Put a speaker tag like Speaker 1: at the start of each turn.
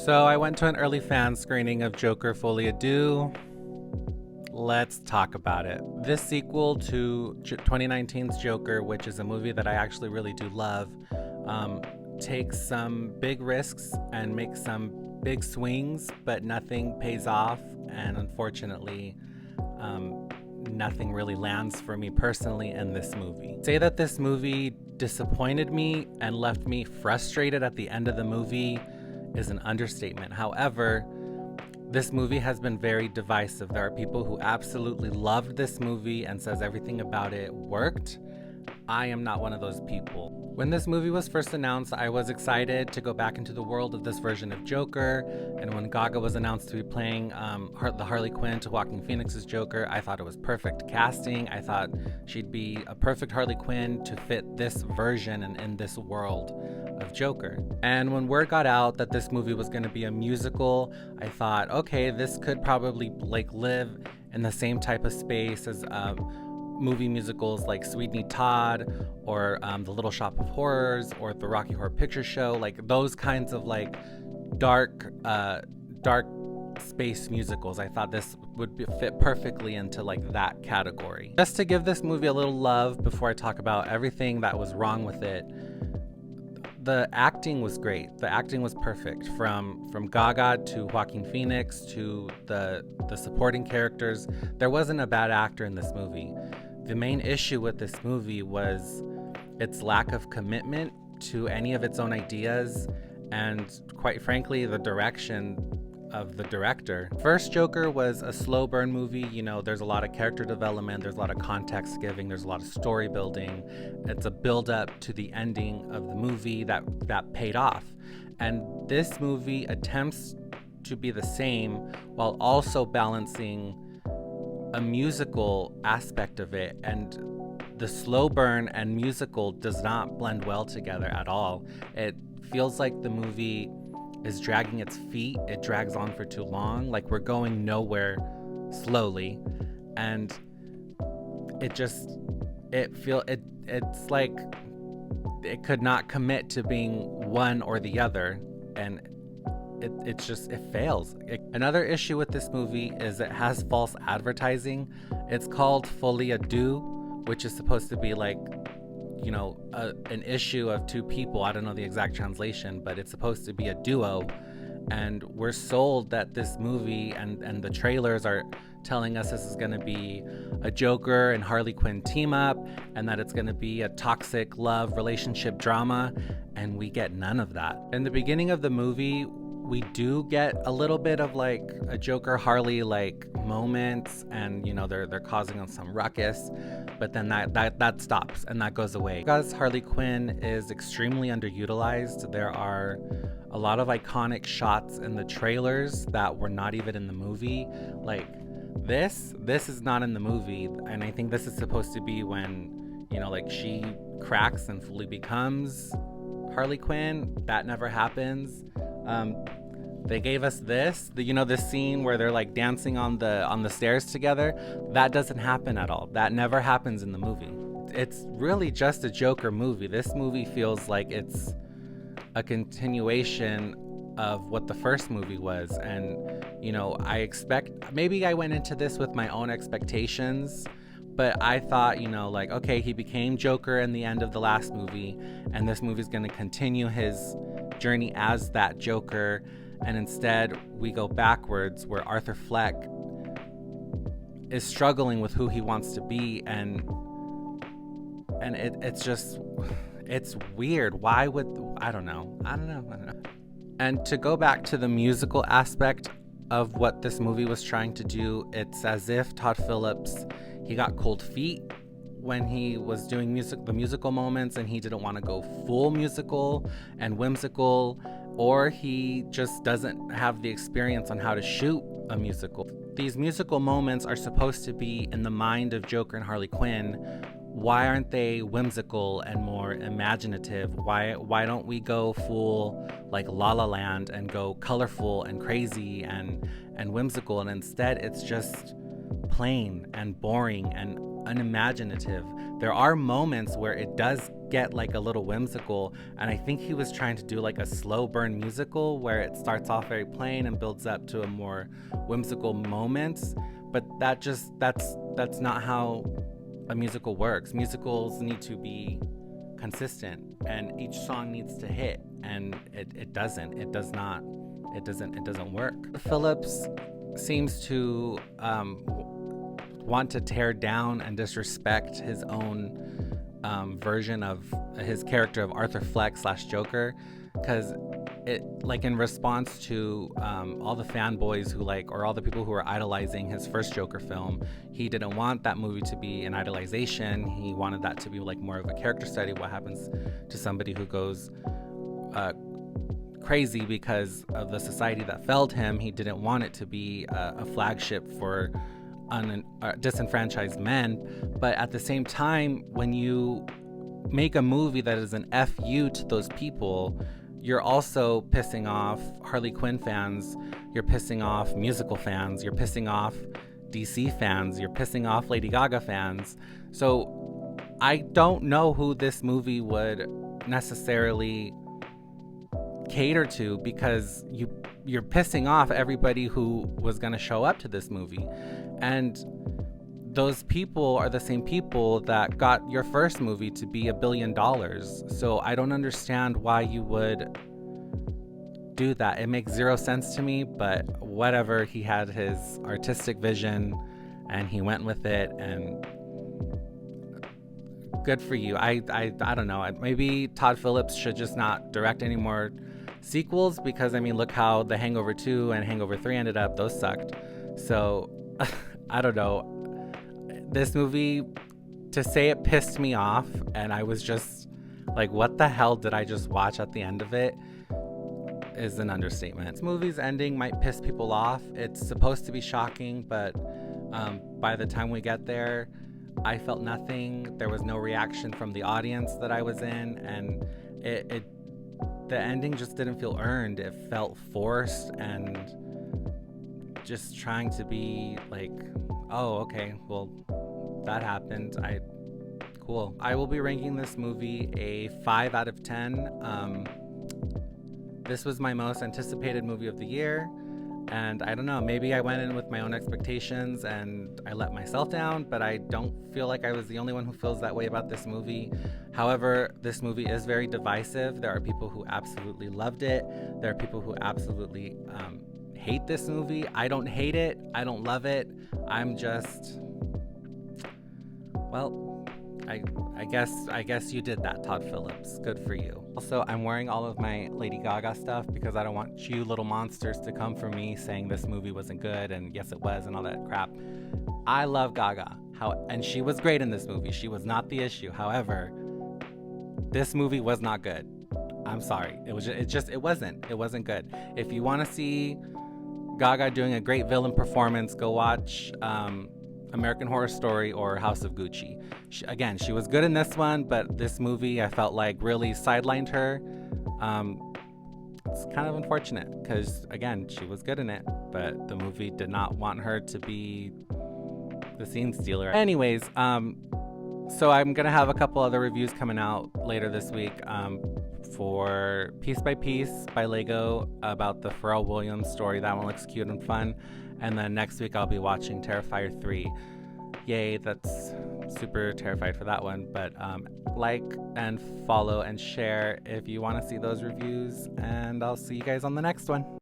Speaker 1: So I went to an early fan screening of Joker Folie. Let's talk about it. This sequel to 2019's Joker, which is a movie that I actually really do love, takes some big risks and makes some big swings, but nothing pays off. And unfortunately, nothing really lands for me personally in this movie. Say that this movie disappointed me and left me frustrated at the end of the movie is an understatement. However, this movie has been very divisive. There are people who absolutely loved this movie and says everything about it worked. I am not one of those people. When this movie was first announced, I was excited to go back into the world of this version of Joker. And when Gaga was announced to be playing the Harley Quinn to Joaquin Phoenix's Joker, I thought it was perfect casting. I thought she'd be a perfect Harley Quinn to fit this version and in this world of Joker. And when word got out that this movie was going to be a musical, I thought, okay, this could probably live in the same type of space as movie musicals like Sweeney Todd or The Little Shop of Horrors or The Rocky Horror Picture Show, like those kinds of dark space musicals. I thought this would fit perfectly into that category. Just to give this movie a little love before I talk about everything that was wrong with it, the acting was great. The acting was perfect. From Gaga to Joaquin Phoenix to the supporting characters, there wasn't a bad actor in this movie. The main issue with this movie was its lack of commitment to any of its own ideas and, quite frankly, the direction of the director. First Joker was a slow burn movie. There's a lot of character development, there's a lot of context giving, there's a lot of story building. It's a build up to the ending of the movie that paid off. And this movie attempts to be the same while also balancing a musical aspect of it, and the slow burn and musical does not blend well together at all. It feels like the movie is dragging its feet. It drags on for too long. We're going nowhere slowly, and it's like it could not commit to being one or the other, and it fails. Another issue with this movie is it has false advertising. It's called Folie, which is supposed to be an issue of two people. I don't know the exact translation, but it's supposed to be a duo. And we're sold that this movie and the trailers are telling us this is going to be a Joker and Harley Quinn team up, and that it's going to be a toxic love relationship drama, and we get none of that. In the beginning of the movie, we do get a little bit of a Joker Harley moments, and they're causing on some ruckus, but then that stops and that goes away. Because Harley Quinn is extremely underutilized, there are a lot of iconic shots in the trailers that were not even in the movie. This is not in the movie, and I think this is supposed to be when she cracks and fully becomes Harley Quinn. That never happens. They gave us this scene where they're dancing on the stairs together. That doesn't happen at all. That never happens in the movie. It's really just a Joker movie. This movie feels like it's a continuation of what the first movie was, and maybe I went into this with my own expectations, but I thought, okay, he became Joker in the end of the last movie, and this movie's going to continue his journey as that Joker, and instead we go backwards where Arthur Fleck is struggling with who he wants to be, and it's weird. Why would I don't know. And to go back to the musical aspect of what this movie was trying to do, it's as if Todd Phillips, he got cold feet when he was doing the musical moments, and he didn't want to go full musical and whimsical, or he just doesn't have the experience on how to shoot a musical. These musical moments are supposed to be in the mind of Joker and Harley Quinn. Why aren't they whimsical and more imaginative? Why don't we go full La La Land and go colorful and crazy and whimsical, and instead it's just plain and boring and unimaginative. There are moments where it does get like a little whimsical, and I think he was trying to do like a slow burn musical where it starts off very plain and builds up to a more whimsical moments, but that's not how a musical works. Musicals need to be consistent, and each song needs to hit, and it doesn't work. Phillips seems to want to tear down and disrespect his own version of his character of Arthur Fleck / Joker, because it, like, in response to all the fanboys who or all the people who were idolizing his first Joker film, he didn't want that movie to be an idolization. He wanted that to be like more of a character study. What happens to somebody who goes crazy because of the society that failed him? He didn't want it to be a flagship for disenfranchised men. But at the same time, when you make a movie that is an FU to those people, you're also pissing off Harley Quinn fans, you're pissing off musical fans, you're pissing off DC fans, you're pissing off Lady Gaga fans. So I don't know who this movie would necessarily cater to, because you're pissing off everybody who was going to show up to this movie. And those people are the same people that got your first movie to be $1 billion. So I don't understand why you would do that. It makes zero sense to me, but whatever. He had his artistic vision and he went with it, and good for you. I don't know. Maybe Todd Phillips should just not direct any more sequels, because I mean, look how The Hangover 2 and Hangover 3 ended up. Those sucked. So I don't know. This movie, to say it pissed me off and I was just like, what the hell did I just watch at the end of it, is an understatement. This movie's ending might piss people off. It's supposed to be shocking, but by the time we get there, I felt nothing. There was no reaction from the audience that I was in, and the ending just didn't feel earned. It felt forced and just trying to be like, oh, okay, well, that happened. Cool. I will be ranking this movie a 5 out of 10. This was my most anticipated movie of the year, and I don't know, maybe I went in with my own expectations and I let myself down, but I don't feel like I was the only one who feels that way about this movie. However, this movie is very divisive. There are people who absolutely loved it. There are people who absolutely hate this movie. I don't hate it. I don't love it. I'm just, well, I guess you did that, Todd Phillips. Good for you. Also, I'm wearing all of my Lady Gaga stuff because I don't want you little monsters to come for me saying this movie wasn't good and yes it was and all that crap. I love Gaga. And she was great in this movie. She was not the issue. However, this movie was not good. I'm sorry. It wasn't good. If you want to see Gaga doing a great villain performance, go watch American Horror Story or House of Gucci. She was good in this one, but this movie I felt like really sidelined her. It's kind of unfortunate because, again, she was good in it, but the movie did not want her to be the scene stealer. Anyways, so I'm going to have a couple other reviews coming out later this week for Piece by Piece by Lego about the Pharrell Williams story. That one looks cute and fun. And then next week I'll be watching Terrifier 3. Yay, that's super terrified for that one. But like and follow and share if you want to see those reviews. And I'll see you guys on the next one.